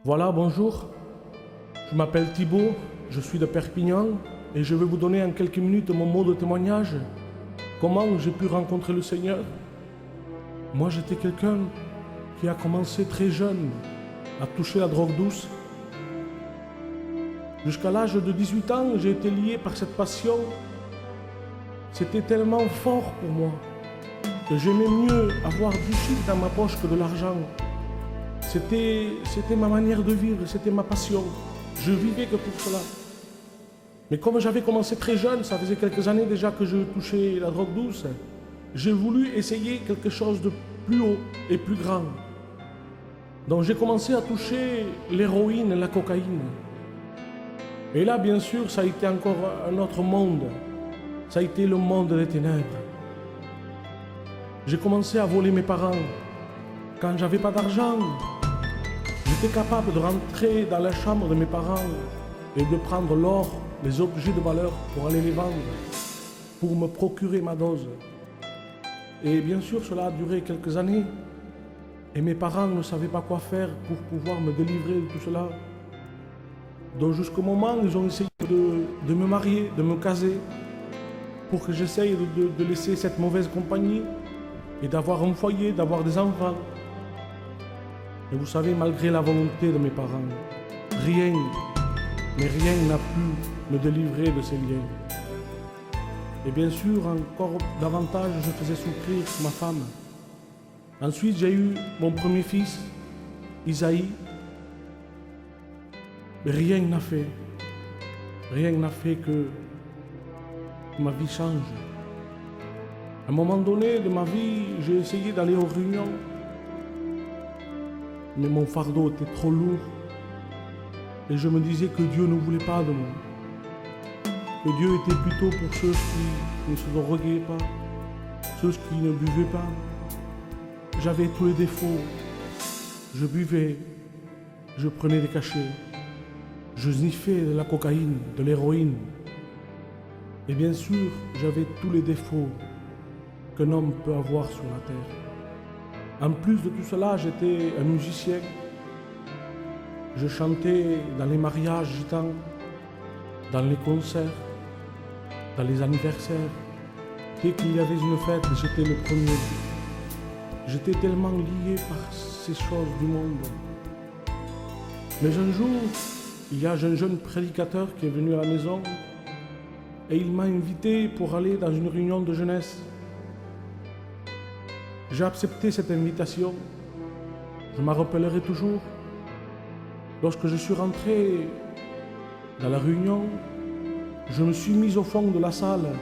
Voilà, bonjour. Je m'appelle Thibaut, je suis de Perpignan et je vais vous donner en quelques minutes mon mot de témoignage. Comment j'ai pu rencontrer le Seigneur. Moi, j'étais quelqu'un qui a commencé très jeune à toucher la drogue douce. Jusqu'à l'âge de 18 ans, j'ai été lié par cette passion. C'était tellement fort pour moi que j'aimais mieux avoir du chiffre dans ma poche que de l'argent. C'était ma manière de vivre, c'était ma passion. Je vivais que pour cela. Mais comme j'avais commencé très jeune, ça faisait quelques années déjà que je touchais la drogue douce, j'ai voulu essayer quelque chose de plus haut et plus grand. Donc j'ai commencé à toucher l'héroïne et la cocaïne. Et là, bien sûr, ça a été encore un autre monde. Ça a été le monde des ténèbres. J'ai commencé à voler mes parents. Quand j'avais pas d'argent, j'étais capable de rentrer dans la chambre de mes parents et de prendre l'or, les objets de valeur pour aller les vendre, pour me procurer ma dose. Et bien sûr, cela a duré quelques années. Et mes parents ne savaient pas quoi faire pour pouvoir me délivrer de tout cela. Donc jusqu'au moment où ils ont essayé de me marier, de me caser, pour que j'essaye de laisser cette mauvaise compagnie et d'avoir un foyer, d'avoir des enfants. Et vous savez, malgré la volonté de mes parents, rien n'a pu me délivrer de ces liens. Et bien sûr, encore davantage, je faisais souffrir ma femme. Ensuite, j'ai eu mon premier fils, Isaïe. Mais rien n'a fait que ma vie change. À un moment donné de ma vie, j'ai essayé d'aller aux réunions, mais mon fardeau était trop lourd. Et je me disais que Dieu ne voulait pas de moi. Que Dieu était plutôt pour ceux qui ne se droguaient pas, ceux qui ne buvaient pas. J'avais tous les défauts. Je buvais, je prenais des cachets, je sniffais de la cocaïne, de l'héroïne. Et bien sûr, j'avais tous les défauts qu'un homme peut avoir sur la terre. En plus de tout cela, j'étais un musicien. Je chantais dans les mariages gitans, dans les concerts, dans les anniversaires. Dès qu'il y avait une fête, j'étais le premier. J'étais tellement lié par ces choses du monde. Mais un jour, il y a un jeune prédicateur qui est venu à la maison et il m'a invité pour aller dans une réunion de jeunesse. J'ai accepté cette invitation. Je m'en rappellerai toujours. Lorsque je suis rentré dans la réunion, je me suis mis au fond de la salle.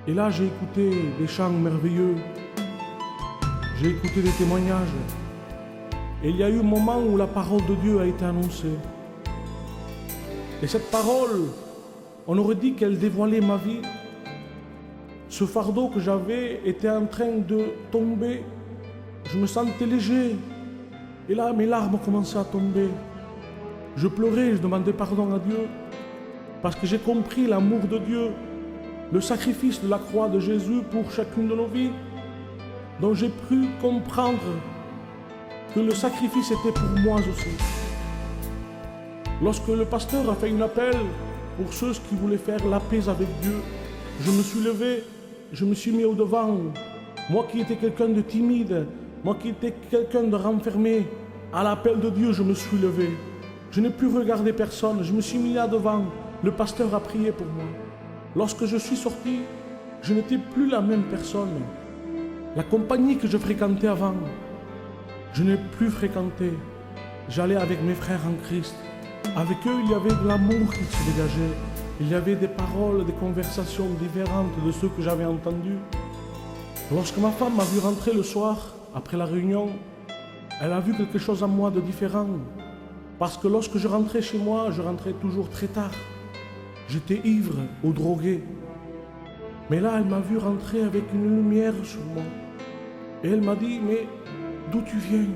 Et là, j'ai écouté des chants merveilleux. J'ai écouté des témoignages. Et il y a eu un moment où la parole de Dieu a été annoncée. Et cette parole, on aurait dit qu'elle dévoilait ma vie. Ce fardeau que j'avais était en train de tomber. Je me sentais léger. Et là, mes larmes commençaient à tomber. Je pleurais, je demandais pardon à Dieu. Parce que j'ai compris l'amour de Dieu. Le sacrifice de la croix de Jésus pour chacune de nos vies. Donc j'ai pu comprendre que le sacrifice était pour moi aussi. Lorsque le pasteur a fait un appel pour ceux qui voulaient faire la paix avec Dieu, je me suis levé, je me suis mis au devant. Moi qui étais quelqu'un de timide, moi qui étais quelqu'un de renfermé, à l'appel de Dieu, je me suis levé. Je n'ai plus regardé personne, je me suis mis là devant. Le pasteur a prié pour moi. Lorsque je suis sorti, je n'étais plus la même personne. La compagnie que je fréquentais avant, je n'ai plus fréquenté. J'allais avec mes frères en Christ. Avec eux, il y avait de l'amour qui se dégageait. Il y avait des paroles, des conversations différentes de ceux que j'avais entendus. Lorsque ma femme m'a vu rentrer le soir, après la réunion, elle a vu quelque chose en moi de différent. Parce que lorsque je rentrais chez moi, je rentrais toujours très tard. J'étais ivre ou drogué. Mais là, elle m'a vu rentrer avec une lumière sur moi. Et elle m'a dit, mais d'où tu viens?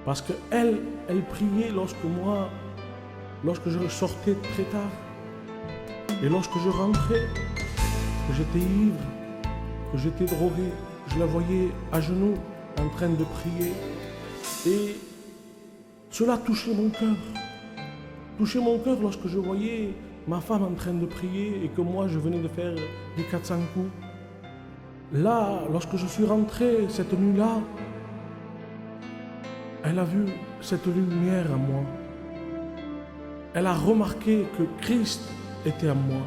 Parce qu'elle priait lorsque je sortais très tard. Et lorsque je rentrais, que j'étais ivre, que j'étais drogué, je la voyais à genoux, en train de prier. Et Cela touchait mon cœur. Touchait mon cœur lorsque je voyais ma femme en train de prier et que moi je venais de faire les 400 coups. Là, lorsque je suis rentré cette nuit-là, elle a vu cette lumière en moi. Elle a remarqué que Christ était en moi.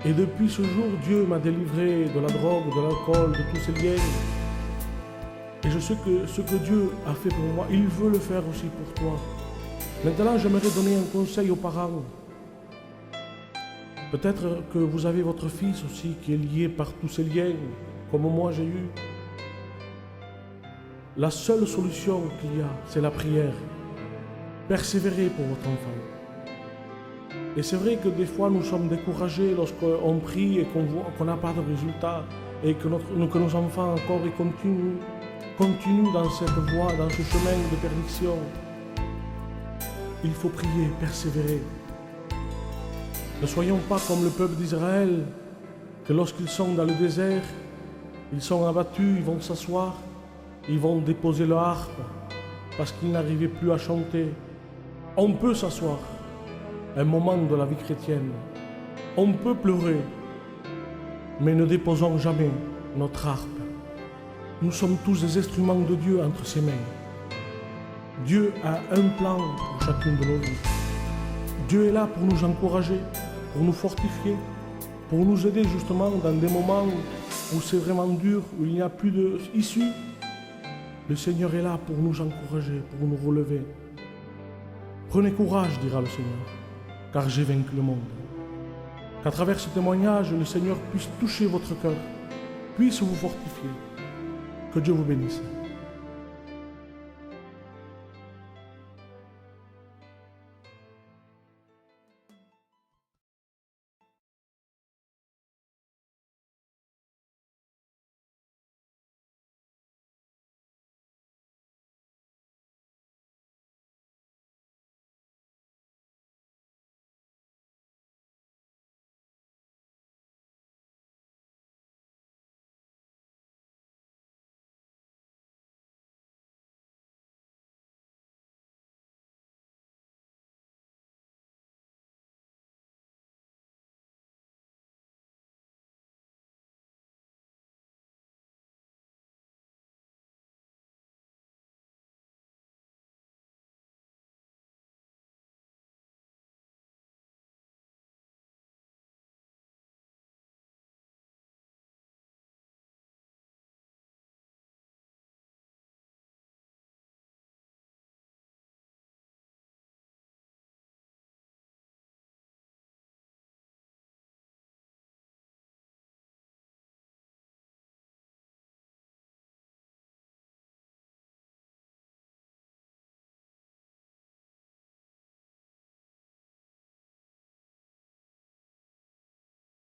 Et depuis ce jour, Dieu m'a délivré de la drogue, de l'alcool, de tous ces liens. Et je sais que ce que Dieu a fait pour moi, il veut le faire aussi pour toi. Maintenant, j'aimerais donner un conseil aux parents. Peut-être que vous avez votre fils aussi qui est lié par tous ces liens, comme moi j'ai eu. La seule solution qu'il y a, c'est la prière. Persévérez pour votre enfant. Et c'est vrai que des fois nous sommes découragés lorsqu'on prie et qu'on n'a pas de résultat et que nos enfants encore ils continuent dans cette voie, dans ce chemin de perdition. Il faut prier, persévérer. Ne soyons pas comme le peuple d'Israël, que lorsqu'ils sont dans le désert, ils sont abattus, ils vont s'asseoir, ils vont déposer leur harpe parce qu'ils n'arrivaient plus à chanter. On peut s'asseoir, un moment de la vie chrétienne. On peut pleurer, mais ne déposons jamais notre harpe. Nous sommes tous des instruments de Dieu entre ses mains. Dieu a un plan pour chacune de nos vies. Dieu est là pour nous encourager, pour nous fortifier, pour nous aider justement dans des moments où c'est vraiment dur, où il n'y a plus d'issue. Le Seigneur est là pour nous encourager, pour nous relever. Prenez courage, dira le Seigneur, car j'ai vaincu le monde. Qu'à travers ce témoignage, le Seigneur puisse toucher votre cœur, puisse vous fortifier. Que Dieu vous bénisse.